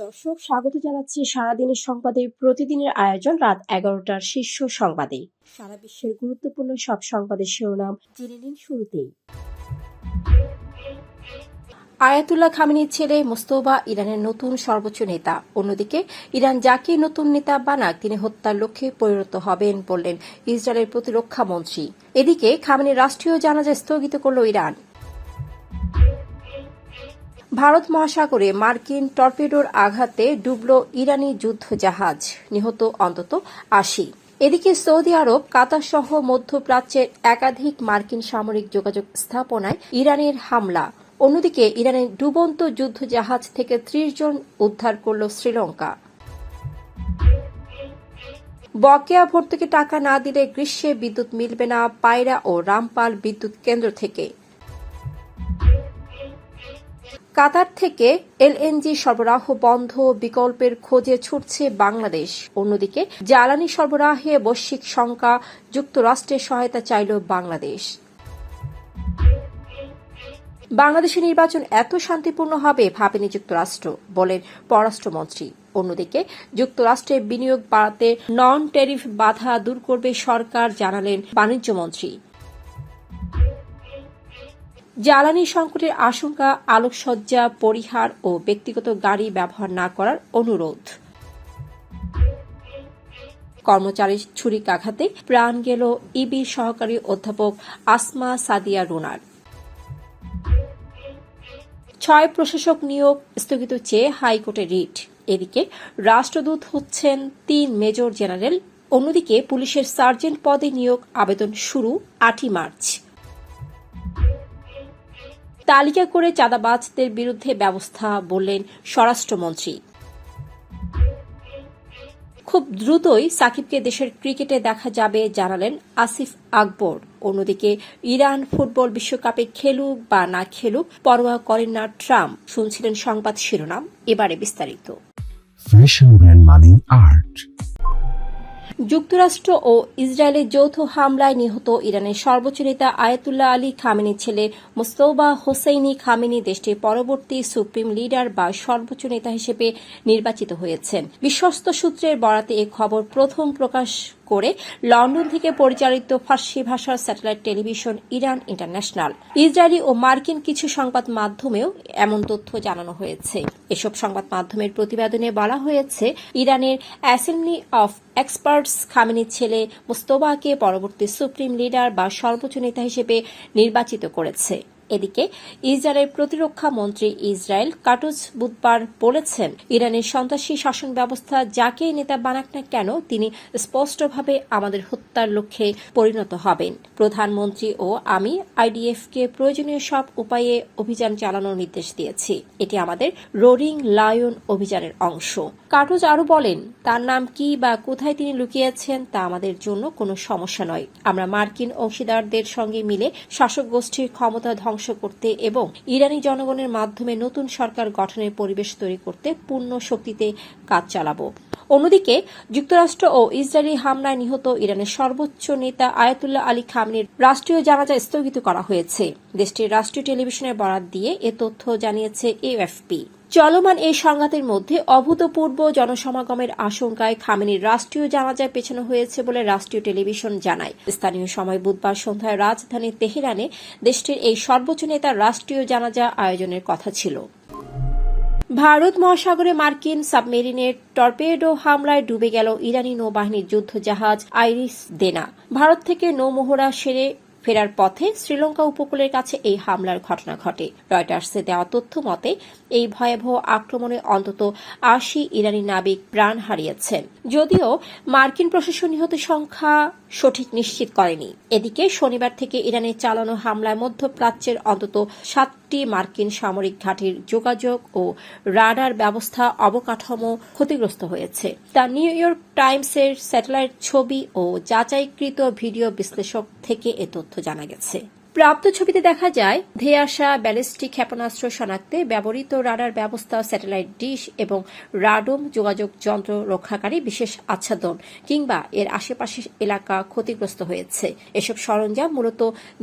দর্শক, স্বাগত জানাচ্ছি সারাদিনের সংবাদে প্রতিদিনের আয়োজন রাত 11টার শীর্ষ সংবাদে। সারা বিশ্বের গুরুত্বপূর্ণ সব সংবাদের শিরোনাম জেনে নিন শুরুতেই। আয়াতুল্লাহ খামেনির ছেলে মোস্তফা ইরানের নতুন সর্বোচ্চ নেতা। অন্যদিকে ইরান যাকে নতুন নেতা বানাক তিনি হত্যার লক্ষ্যে পরিণত হবেন বললেন ইসরায়েলের প্রতিরক্ষা মন্ত্রী। এদিকে খামেনির রাষ্ট্রীয় জানাজা স্থগিত করল ইরান। ভারত মহাসাগরে মার্কিন টর্পেডোর আঘাতে ডুবল ইরানি যুদ্ধ জাহাজ, নিহত অন্তত ৮০। এদিকে সৌদি আরব, কাতার সহ মধ্যপ্রাচ্যের একাধিক মার্কিন সামরিক যোগাযোগ স্থাপনায় ইরানের হামলা। অন্যদিকে ইরানের ডুবন্ত যুদ্ধ জাহাজ থেকে ৩০ জন উদ্ধার করল শ্রীলঙ্কা। বকেয়া ভর্তুকি টাকা না দিলে গ্রীষ্মে বিদ্যুৎ মিলবে না পায়রা ও রামপাল বিদ্যুৎ কেন্দ্র থেকে। কাতার থেকে এলএনজি সরবরাহ বন্ধ, বিকল্পের খোঁজে ছুটছে বাংলাদেশ। অন্যদিকে জ্বালানি সরবরাহে বৈশ্বিক শঙ্কা, যুক্তরাষ্ট্রের সহায়তা চাইল বাংলাদেশ। বাংলাদেশের নির্বাচন এত শান্তিপূর্ণ হবে ভাবেনি যুক্তরাষ্ট্র, বলেন পররাষ্ট্রমন্ত্রী। অন্যদিকে যুক্তরাষ্ট্রের বিনিয়োগ বাড়াতে নন ট্যারিফ বাধা দূর করবে সরকার, জানালেন বাণিজ্যমন্ত্রী। জ্বালানি সংকটের আশঙ্কা, আলোকসজ্জা পরিহার ও ব্যক্তিগত গাড়ি ব্যবহার না করার অনুরোধ। কর্মচারীর ছুরিকাঘাতে প্রাণ গেল ইবি সহকারী অধ্যাপক আসমা সাদিয়া রুনার। ৬ প্রশাসক নিয়োগ স্থগিত চেয়ে হাইকোর্টে রিট। এদিকে রাষ্ট্রদূত হচ্ছেন ৩ মেজর জেনারেল। অন্যদিকে পুলিশের সার্জেন্ট পদে নিয়োগ আবেদন শুরু ৮ই মার্চ। তালিকা করে চাঁদাবাজদের বিরুদ্ধে ব্যবস্থা, বললেন স্বরাষ্ট্রমন্ত্রী। খুব দ্রুতই সাকিবকে দেশের ক্রিকেটে দেখা যাবে, জানালেন আসিফ আকবর। অন্যদিকে ইরান ফুটবল বিশ্বকাপে খেলুক বা না খেলুক পরোয়া করেন না ট্রাম্প। শুনছিলেন সংবাদ শিরোনাম, এবারে বিস্তারিত। ফ্যাশন ব্র্যান্ড মানি আর্ট। যুক্তরাষ্ট্র ও ইসরায়েলের যৌথ হামলায় নিহত ইরানের সর্বোচ্চ নেতা আয়াতুল্লাহ আলী খামেনির ছেলে মোস্তফা হোসেইনি খামেনি দেশটির পরবর্তী সুপ্রিম লিডার বা সর্বোচ্চ নেতা হিসেবে নির্বাচিত হয়েছেন। বিশ্বস্ত সূত্রের বরাতে এ খবর প্রথম প্রকাশ করে লন্ডন থেকে পরিচালিত ফার্সি ভাষার satellite television Iran international. Israeli ও মার্কিন কিছু সংবাদ মাধ্যমেও এমন তথ্য জানানো হয়েছে। এসব সংবাদ মাধ্যমের প্রতিবেদনে বলা হয়েছে, ইরানের অ্যাসেম্বলি অফ এক্সপার্টস খামেনির ছেলে মোস্তফাকে পরবর্তী সুপ্রিম লিডার বা সর্বোচ্চ নেতা হিসেবে নির্বাচিত করেছে। এদিকে ইসরায়েলের প্রতিরক্ষা মন্ত্রী ইসরায়েল কাটুজ বুধবার বলেছেন, ইরানের সন্ত্রাসী শাসন ব্যবস্থা যাকেই নেতা বানাক না কেন তিনি স্পষ্টভাবে আমাদের হত্যার লক্ষ্যে পরিণত হবেন। প্রধানমন্ত্রী ও আমি আইডিএফকে প্রয়োজনীয় সব উপায়ে অভিযান চালানোর নির্দেশ দিয়েছি। এটি আমাদের রোরিং লায়ন অভিযানের অংশ। কাটুজ আরও বলেন, তার নাম কি বা কোথায় তিনি লুকিয়েছেন তা আমাদের জন্য কোনো সমস্যা নয়। আমরা মার্কিন অংশীদারদের সঙ্গে মিলে শাসক গোষ্ঠীর ক্ষমতা ধ্বংস করতে এবং ইরানি জনগণের মাধ্যমে নতুন সরকার গঠনের পরিবেশ তৈরি করতে পূর্ণ শক্তিতে কাজ চালাব। অন্যদিকে যুক্তরাষ্ট্র ও ইসরায়েলি হামলায় নিহত ইরানের সর্বোচ্চ নেতা আয়াতুল্লাহ আলী খামেনির রাষ্ট্রীয় জানাজা স্থগিত করা হয়েছে। দেশটির রাষ্ট্রীয় টেলিভিশনের বরাত দিয়ে এ তথ্য জানিয়েছে এএফপি। চলমান এই সংঘাতের মধ্যে অভূতপূর্ব জনসমাগমের আশঙ্কায় খামেনির রাষ্ট্রীয় জানাজায় পেছানো হয়েছে বলে রাষ্ট্রীয় টেলিভিশন জানায়। স্থানীয় সময় বুধবার সন্ধ্যায় রাজধানী তেহরানে দেশটির এই সর্বোচ্চ নেতার রাষ্ট্রীয় জানাজা আয়োজনের কথা ছিল। ভারত মহাসাগরে মার্কিন সাবমেরিনের টর্পেডো হামলায় ডুবে গেল ইরানি নৌবাহিনীর যুদ্ধ জাহাজ আইরিস দেনা। ভারত থেকে নৌমহড়া সেরে ফেরার পথে শ্রীলঙ্কা উপকূলের কাছে এই হামলার ঘটনা ঘটে। রয়টার্সে দেওয়া তথ্য মতে এই ভয়াবহ আক্রমণে অন্তত ৮০ ইরানি নাবিক প্রাণ হারিয়েছেন, যদিও মার্কিন প্রশাসন নিহত সংখ্যা সঠিক নিশ্চিত করেনি। এদিকে শনিবার থেকে ইরানের চালানো হামলায় মধ্যপ্রাচ্যের অন্তত 7টি মার্কিন সামরিক ঘাঁটির যোগাযোগ ও রাডার ব্যবস্থা অবকাঠামো ক্ষতিগ্রস্ত হয়েছে। তা নিউ ইয়র্ক টাইমসের স্যাটেলাইট ছবি ও যাচাইকৃত ভিডিও বিশ্লেষক থেকে এ তথ্য জানা গেছে। প্রাপ্ত ছবিতে দেখা যায় ধেয়ে আসা ব্যালিস্টিক ক্ষেপণাস্ত্র শনাক্তে ব্যবহৃত রাডার ব্যবস্থা, স্যাটেলাইট ডিশ এবং রাডোম যোগাযোগ যন্ত্র রক্ষাকারী বিশেষ আচ্ছাদন কিংবা এর আশেপাশের এলাকা ক্ষতিগ্রস্ত হয়েছে। এসব সরঞ্জাম মূলত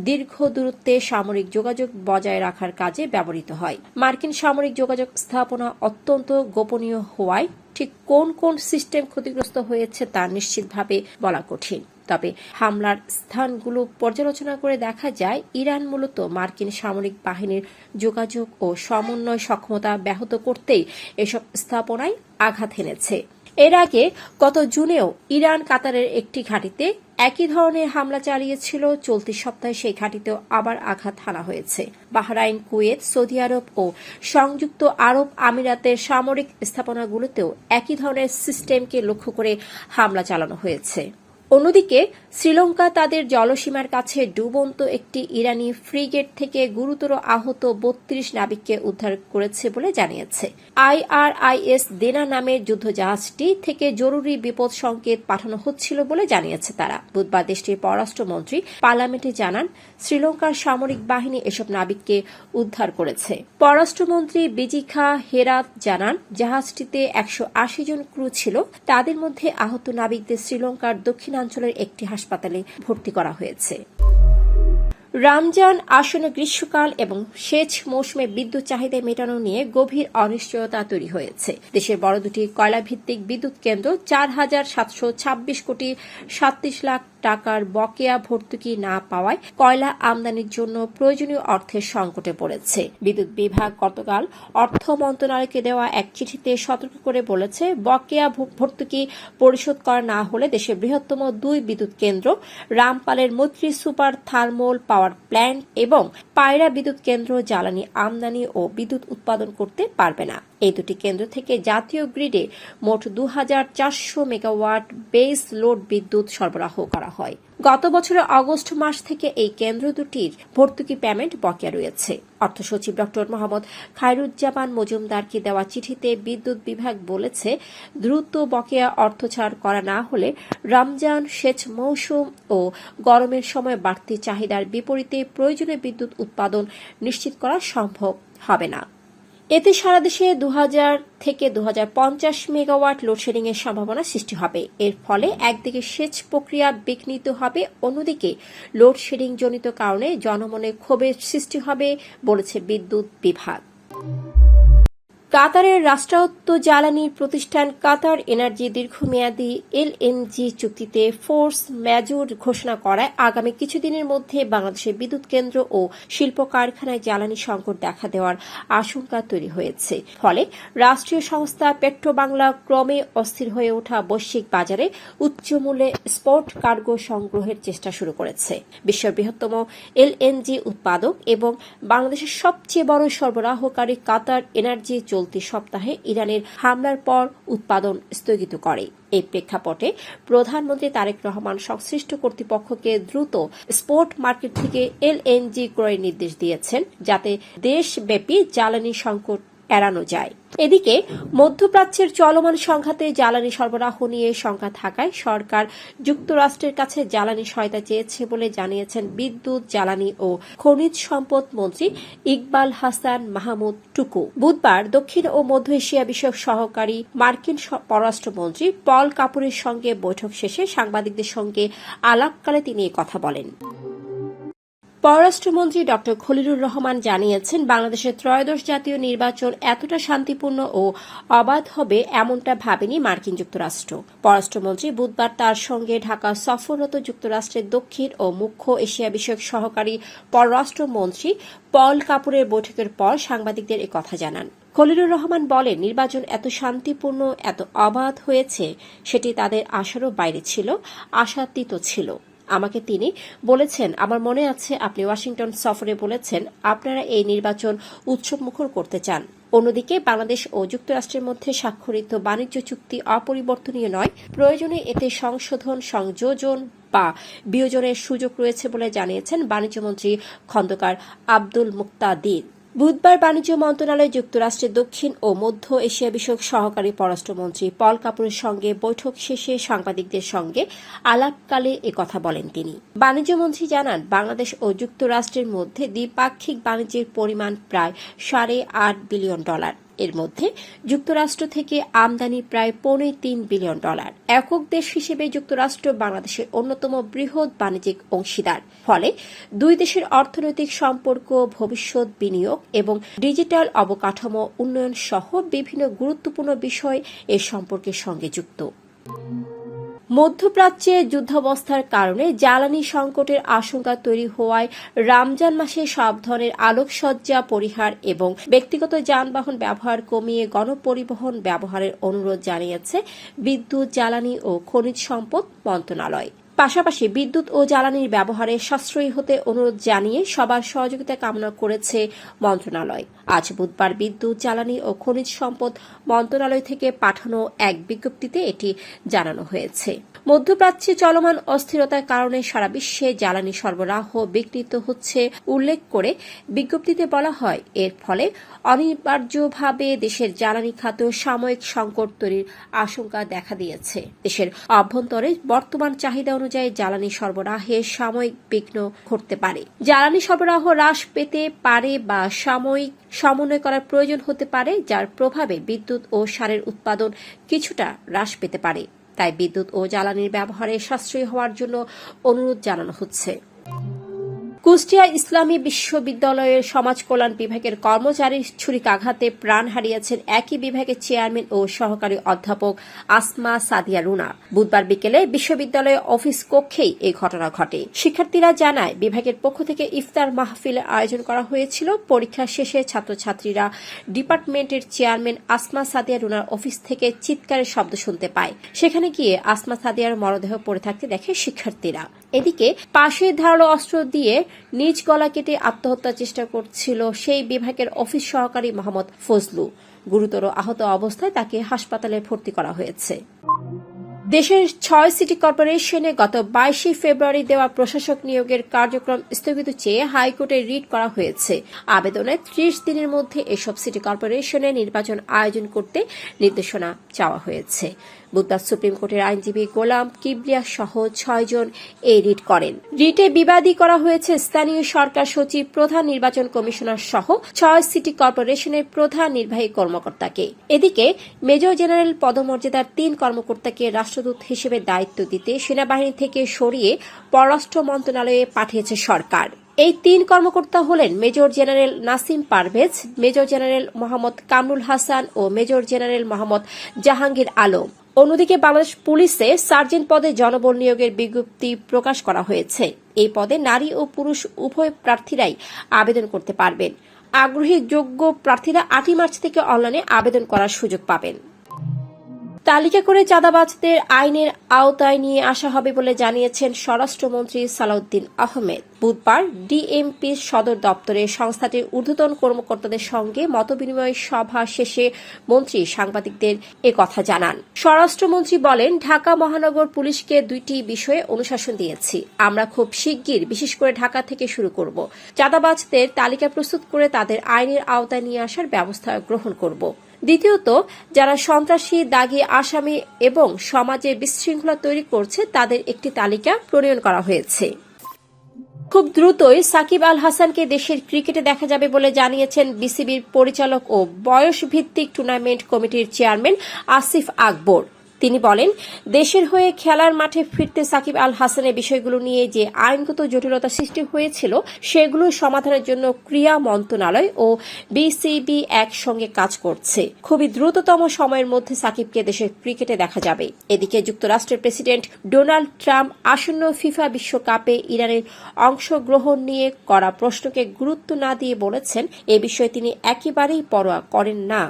দীর্ঘ দূরত্বে সামরিক যোগাযোগ বজায় রাখার কাজে ব্যবহৃত হয়। মার্কিন সামরিক যোগাযোগ স্থাপনা অত্যন্ত গোপনীয় হওয়ায় ঠিক কোন কোন সিস্টেম ক্ষতিগ্রস্ত হয়েছে তা নিশ্চিতভাবে বলা কঠিন। তবে হামলার স্থানগুলো পর্যালোচনা করে দেখা যায় ইরান মূলত মার্কিন সামরিক বাহিনীর যোগাযোগ ও সমন্বয় সক্ষমতা ব্যাহত করতেই এসব স্থাপনায় আঘাত হেনেছে। এর আগে গত জুনেও ইরান কাতারের একটি ঘাঁটিতে একই ধরনের হামলা চালিয়েছিল। চলতি সপ্তাহে সেই ঘাঁটিতেও আবার আঘাত হানা হয়েছে। বাহরাইন, কুয়েত, সৌদি আরব ও সংযুক্ত আরব আমিরাতের সামরিক স্থাপনাগুলোতেও একই ধরনের সিস্টেমকে লক্ষ্য করে হামলা চালানো হয়েছে। অন্যদিকে শ্রীলঙ্কা তাদের জলসীমার কাছে ডুবন্ত একটি ইরানি ফ্রিগেট থেকে গুরুতর আহত ৩২ নাবিককে উদ্ধার করেছে বলে জানিয়েছে। IRIS দেনা নামের যুদ্ধজাহাজটি থেকে জরুরি বিপদ সংকেত পাঠানো হচ্ছিল বলে জানিয়েছে তারা। বুধবার দেশটির পররাষ্ট্রমন্ত্রী পার্লামেন্টে জানান, শ্রীলঙ্কার সামরিক বাহিনী এসব নাবিককে উদ্ধার করেছে। পররাষ্ট্রমন্ত্রী বিজিখা হেরাত জানান, জাহাজটিতে ১৮০ জন ক্রু ছিল। তাদের মধ্যে আহত নাবিকদের শ্রীলঙ্কার দক্ষিণাঞ্চলের একটি হাসপাতালে ভর্তি করা হয়েছে। রমজান আসন্ন গ্রীষ্মকাল এবং সেচ মৌসুমে বিদ্যুৎ চাহিদা মেটানো নিয়ে গভীর অনিশ্চয়তা তৈরি হয়েছে। দেশের বড় দুটি কয়লাভিত্তিক বিদ্যুৎ কেন্দ্র ৪,৭২৬ কোটি ৩৭ লাখ টাকার বকেয়া ভর্তুকি না পাওয়ায় কয়লা আমদানির জন্য প্রয়োজনীয় অর্থের সংকটে পড়েছে। বিদ্যুৎ বিভাগ গতকাল অর্থ মন্ত্রণালয়কে দেওয়া এক চিঠিতে সতর্ক করে বলেছে, বকেয়া ভর্তুকি পরিশোধ করা না হলে দেশের বৃহত্তম দুই বিদ্যুৎ কেন্দ্র রামপালের মৈত্রী সুপার থার্মাল পাওয়ার প্ল্যান্ট এবং পায়রা বিদ্যুৎ কেন্দ্র জ্বালানি আমদানি ও বিদ্যুৎ উৎপাদন করতে পারবে না। এই দুটি কেন্দ্র থেকে জাতীয় গ্রিডে মোট ২,৪০০ মেগাওয়াট বেস লোড বিদ্যুৎ সরবরাহ করা হয়। গত বছরের অগস্ট মাস থেকে এই কেন্দ্র দুটির ভর্তুকি পেমেন্ট বকেয়া রয়েছে। অর্থ সচিব ড. মোহাম্মদ খায়রুজ্জামান মজুমদারকে দেওয়া চিঠিতে বিদ্যুৎ বিভাগ বলেছে, দ্রুত বকেয়া অর্থ ছাড় করা না হলে রমজান, সেচ মৌসুম ও গরমের সময় বাড়তি চাহিদার বিপরীতে প্রয়োজনীয় বিদ্যুৎ উৎপাদন নিশ্চিত করা সম্ভব হবে না। এতে সারা দেশে ২,০০০ থেকে ২,০৫০ মেগাওয়াট লোডশেডিং এর সম্ভাবনা সৃষ্টি হবে। এর ফলে একদিকে সেচ প্রক্রিয়া বিঘ্নিত হবে, অন্যদিকে লোডশেডিং জনিত কারণে জনমনে ক্ষোভের সৃষ্টি হবে বলেছে বিদ্যুৎ বিভাগ। কাতারের রাষ্ট্রায়ত্ত জ্বালানি প্রতিষ্ঠান কাতার এনার্জি দীর্ঘমেয়াদী LNG চুক্তিতে ফোর্স ম্যাজুর ঘোষণা করায় আগামী কিছুদিনের মধ্যে বাংলাদেশের বিদ্যুৎ কেন্দ্র ও শিল্প কারখানায় জ্বালানি সংকট দেখা দেওয়ার আশঙ্কা তৈরি হয়েছে। ফলে রাষ্ট্রীয় সংস্থা পেট্রোবাংলা ক্রমে অস্থির হয়ে ওঠা বৈশ্বিক বাজারে উচ্চমূল্যে স্পট কার্গো সংগ্রহের চেষ্টা শুরু করেছে। বিশ্বের বৃহত্তম LNG উৎপাদক এবং বাংলাদেশের সবচেয়ে বড় সরবরাহকারী কাতার এনার্জি চলতি সপ্তাহে ইরানের হামলার পর উৎপাদন স্থগিত করে। এই প্রেক্ষাপটে প্রধানমন্ত্রী তারেক রহমান সংশ্লিষ্ট কর্তৃপক্ষকে দ্রুত স্পট মার্কেট থেকে LNG ক্রয়ের নির্দেশ দিয়েছেন, যাতে দেশব্যাপী জ্বালানি সংকট এড়ানো যায়। এদিকে মধ্যপ্রাচ্যের চলমান সংঘাতে জ্বালানি সরবরাহ নিয়ে শঙ্কা থাকায় সরকার যুক্তরাষ্ট্রের কাছে জ্বালানি সহায়তা চেয়েছে বলে জানিয়েছেন বিদ্যুৎ, জ্বালানি ও খনিজ সম্পদ মন্ত্রী ইকবাল হাসান মাহমুদ টুকু। বুধবার দক্ষিণ ও মধ্য এশিয়া বিষয়ক সহকারী মার্কিন পররাষ্ট্রমন্ত্রী পল কাপুরের সঙ্গে বৈঠক শেষে সাংবাদিকদের সঙ্গে আলাপকালে তিনি কথা বলেন। পররাষ্ট্রমন্ত্রী ড. খলিলুর রহমান জানিয়েছেন, বাংলাদেশের ত্রয়োদশ জাতীয় নির্বাচন এতটা শান্তিপূর্ণ ও অবাধ হবে এমনটা ভাবেনি মার্কিন যুক্তরাষ্ট্র। পররাষ্ট্রমন্ত্রী বুধবার তার সঙ্গে ঢাকা সফররত যুক্তরাষ্ট্রের দক্ষিণ ও মুখ্য এশিয়া বিষয়ক সহকারী পররাষ্ট্রমন্ত্রী পল কাপুরের বৈঠকের পর সাংবাদিকদের কথা জানান। খলিলুর রহমান বলেন, নির্বাচন এত শান্তিপূর্ণ, এত অবাধ হয়েছে সেটি তাদের আশারও বাইরে ছিল, আশাতীত ছিল। আমাকে তিনি বলেছেন, আমার মনে আছে আপনি ওয়াশিংটন সফরে বলেছেন আপনারা এই নির্বাচন উৎসবমুখর করতে চান। অন্যদিকে বাংলাদেশ ও যুক্তরাষ্ট্রের মধ্যে স্বাক্ষরিত বাণিজ্য চুক্তি অপরিবর্তনীয় নয়, প্রয়োজনে এতে সংশোধন, সংযোজন বা বিয়োজনের সুযোগ রয়েছে বলে জানিয়েছেন বাণিজ্যমন্ত্রী খন্দকার আব্দুল মুক্তাদির। বুধবার বাণিজ্য মন্ত্রণালয়ে যুক্তরাষ্ট্রের দক্ষিণ ও মধ্য এশিয়া বিষয়ক সহকারী পররাষ্ট্রমন্ত্রী পল কাপুরের সঙ্গে বৈঠক শেষে সাংবাদিকদের সঙ্গে আলাপকালে একথা বলেন তিনি। বাণিজ্যমন্ত্রী জানান, বাংলাদেশ ও যুক্তরাষ্ট্রের মধ্যে দ্বিপাক্ষিক বাণিজ্যের পরিমাণ প্রায় $8.5 বিলিয়ন। এর মধ্যে যুক্তরাষ্ট্র থেকে আমদানি প্রায় $3.25 বিলিয়ন। একক দেশ হিসেবে যুক্তরাষ্ট্র বাংলাদেশের অন্যতম বৃহৎ বাণিজ্যিক অংশীদার। ফলে দুই দেশের অর্থনৈতিক সম্পর্ক, ভবিষ্যৎ বিনিয়োগ এবং ডিজিটাল অবকাঠামো উন্নয়ন সহ বিভিন্ন গুরুত্বপূর্ণ বিষয় এ সম্পর্কের সঙ্গে যুক্ত। মধ্যপ্রাচ্যে যুদ্ধাবস্থার কারণে জ্বালানি সংকটের আশঙ্কা তৈরি হওয়ায় রমজান মাসে সব ধরনের আলোকসজ্জা পরিহার এবং ব্যক্তিগত যানবাহন ব্যবহার কমিয়ে গণপরিবহন ব্যবহারের অনুরোধ জানিয়েছে বিদ্যুৎ, জ্বালানি ও খনিজ সম্পদ মন্ত্রণালয়। পাশাপাশি বিদ্যুৎ ও জ্বালানির ব্যবহারে সাশ্রয়ী হতে অনুরোধ জানিয়ে সবার সহযোগিতা কামনা করেছে মন্ত্রণালয়। আজ বুধবার বিদ্যুৎ, জ্বালানি ও খনিজ সম্পদ মন্ত্রণালয় থেকে পাঠানো এক বিজ্ঞপ্তিতে এটি জানানো হয়েছে। মধ্যপ্রাচ্যে চলমান অস্থিরতার কারণে সারা বিশ্বে জ্বালানি সরবরাহ বিঘ্নিত হচ্ছে উল্লেখ করে বিজ্ঞপ্তিতে বলা হয়, এর ফলে অনিবার্যভাবে দেশের জ্বালানি খাতে সাময়িক সংকট তৈরির আশঙ্কা দেখা দিয়েছে। দেশের অভ্যন্তরে বর্তমান চাহিদা অনুযায়ী জ্বালানি সরবরাহে সাময়িক বিঘ্ন ঘটতে পারে। জ্বালানি সরবরাহ হ্রাস পেতে পারে বা সাময়িক সমন্বয় করার প্রয়োজন হতে পারে, যার প্রভাবে বিদ্যুৎ ও সারের উৎপাদন কিছুটা হ্রাস পেতে পারে। তাই বিদ্যুৎ ও জ্বালানির ব্যবহারে সাশ্রয়ী হওয়ার জন্য অনুরোধ জানানো হচ্ছে। কুষ্টিয়া ইসলামী বিশ্ববিদ্যালয়ের সমাজ কল্যাণ বিভাগের কর্মচারীর ছুরিকাঘাতে প্রাণ হারিয়েছেন একই বিভাগের চেয়ারম্যান ও সহকারী অধ্যাপক আসমা সাদিয়া রুনা। বুধবার বিকেলে বিশ্ববিদ্যালয়ের অফিস কক্ষেই এই ঘটনা ঘটে। শিক্ষার্থীরা জানায়, বিভাগের পক্ষ থেকে ইফতার মাহফিলের আয়োজন করা হয়েছিল। পরীক্ষা শেষে ছাত্রছাত্রীরা ডিপার্টমেন্টের চেয়ারম্যান আসমা সাদিয়া রুনার অফিস থেকে চিৎকারের শব্দ শুনতে পায়। সেখানে গিয়ে আসমা সাদিয়ার মরদেহ পড়ে থাকতে দেখে শিক্ষার্থীরা। এদিকে পাশে ধারালো অস্ত্র দিয়ে নিজ গলা কেটে আত্মহত্যার চেষ্টা করছিল সেই বিভাগের অফিস সহকারী মোহাম্মদ ফজলু। গুরুতর আহত অবস্থায় তাকে হাসপাতালে ভর্তি করা হয়েছে। দেশের 6 সিটি কর্পোরেশনে গত 22 ফেব্রুয়ারি দেওয়া প্রশাসক নিয়োগের কার্যক্রম স্থগিত চেয়ে হাইকোর্টে রিট করা হয়েছে। আবেদনে 30 দিনের মধ্যে এসব সিটি কর্পোরেশনে নির্বাচন আয়োজন করতে নির্দেশনা চাওয়া হয়েছে। বুধবার সুপ্রিম কোর্টের আইনজীবী গোলাম কিবরিয়া সহ 6 জন এই রিট করেন। রিটে বিবাদী করা হয়েছে স্থানীয় সরকার সচিব, প্রধান নির্বাচন কমিশনার সহ 6 সিটি কর্পোরেশনের প্রধান নির্বাহী কর্মকর্তাকে। এদিকে মেজর জেনারেল পদমর্যাদার 3 কর্মকর্তাকে রাষ্ট্রদূত হিসেবে দায়িত্ব দিতে সেনাবাহিনী থেকে সরিয়ে পররাষ্ট্র মন্ত্রণালয়ে পাঠিয়েছে সরকার। এই 3 কর্মকর্তা হলেন major general Nasim Parvez, major general Mohammad Kamrul Hasan ও মেজর জেনারেল মোহাম্মদ জাহাঙ্গীর আলম। অন্যদিকে বাংলাদেশ পুলিশে সার্জেন্ট পদে জনবল নিয়োগের বিজ্ঞপ্তি প্রকাশ করা হয়েছে। এই পদে নারী ও পুরুষ উভয় প্রার্থীরাই আবেদন করতে পারবেন। আগ্রহী যোগ্য প্রার্থীরা 8 মার্চ থেকে অনলাইনে আবেদন করার সুযোগ পাবেন। তালিকা করে চাঁদাবাজদের আইনের আওতায় নিয়ে আসা হবে বলে জানিয়েছেন স্বরাষ্ট্রমন্ত্রী সালাউদ্দিন আহমেদ। বুধবার ডিএমপির সদর দপ্তরে সংস্থাটির ঊর্ধ্বতন কর্মকর্তাদের সঙ্গে মতবিনিময় সভা শেষে মন্ত্রী সাংবাদিকদের একথা জানান। স্বরাষ্ট্রমন্ত্রী বলেন, ঢাকা মহানগর পুলিশকে 2টি বিষয়ে অনুশাসন দিয়েছি। আমরা খুব শিগগির, বিশেষ করে ঢাকা থেকে শুরু করব, চাঁদাবাজদের তালিকা প্রস্তুত করে তাদের আইনের আওতায় নিয়ে আসার ব্যবস্থা গ্রহণ করব। দ্বিতীয়ত, যারা সন্ত্রাসী, দাগী, আসামি এবং সমাজে বিশৃঙ্খলা তৈরি করছে তাদের একটি তালিকা প্রণয়ন করা হয়েছে। খুব দ্রুতই সাকিব আল হাসানকে দেশের ক্রিকেটে দেখা যাবে বলে জানিয়েছেন বিসিবির পরিচালক ও বয়সভিত্তিক টুর্নামেন্ট কমিটির চেয়ারম্যান আসিফ আকবর। তিনি বলেন, দেশের হয়ে খেলার মাঠে ফিরতে সাকিব আল হাসানের বিষয়গুলো নিয়ে যে আইনগত জটিলতা সৃষ্টি হয়েছিল সেগুলো সমাধানের জন্য ক্রীড়া মন্ত্রণালয় ও বিসিবি একসঙ্গে কাজ করছে। খুবই দ্রুততম সময়ের মধ্যে সাকিবকে দেশের ক্রিকেটে দেখা যাবে। এদিকে যুক্তরাষ্ট্রের প্রেসিডেন্ট ডোনাল্ড ট্রাম্প আসন্ন ফিফা বিশ্বকাপে ইরানের অংশগ্রহণ নিয়ে করা প্রশ্নকে গুরুত্ব না দিয়ে বলেছেন, এ বিষয়ে তিনি একেবারেই পরোয়া করেন না।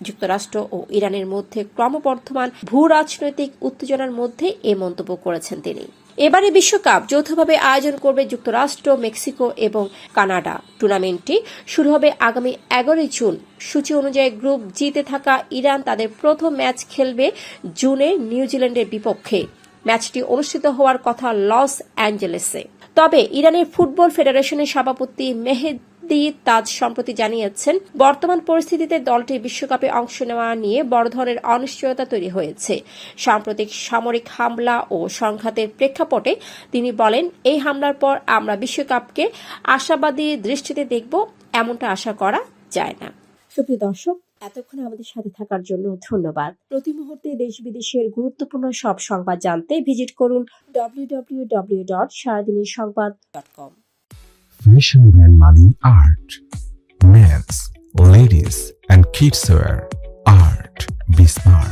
যুক্তরাষ্ট্র ও ইরানের মধ্যে ক্রমবর্ধমান ভূ-রাজনৈতিক উত্তেজনার মধ্যে এ মন্তব্য করেছেন তিনি। এবারে বিশ্বকাপ যৌথভাবে আয়োজন করবে যুক্তরাষ্ট্র, মেক্সিকো এবং কানাডা। টুর্নামেন্টটি শুরু হবে আগামী 11 জুন। সূচি অনুযায়ী গ্রুপ জিতে থাকা ইরান তাদের প্রথম ম্যাচ খেলবে জুনে নিউজিল্যান্ডের বিপক্ষে। ম্যাচটি অনুষ্ঠিত হওয়ার কথা লস অ্যাঞ্জেলেসে। তবে ইরানের ফুটবল ফেডারেশনের সভাপতি মেহেদি দি তাজ সম্প্রতি জানিয়েছেন, বর্তমান পরিস্থিতিতে দলটি বিশ্বকাপে অংশ নেওয়া নিয়ে বড় ধরনের অনিশ্চয়তা তৈরি হয়েছে। সাম্প্রতিক সামরিক হামলা ও সংঘাতের প্রেক্ষাপটে তিনি বলেন, এই হামলার পর আমরা বিশ্বকাপকে আশাবাদী দৃষ্টিতে দেখব, এমনটা আশা করা যায় না। সুপ্রিয় দর্শক, এতক্ষণ আমাদের সাথে থাকার জন্য ধন্যবাদ। প্রতি মুহূর্তে দেশ বিদেশের গুরুত্বপূর্ণ সব সংবাদ জানতে ভিজিট করুন www.saradinesসংবাদ.com। Fashion brand Mali Art. Men's, ladies, and kids wear. Art. Be smart.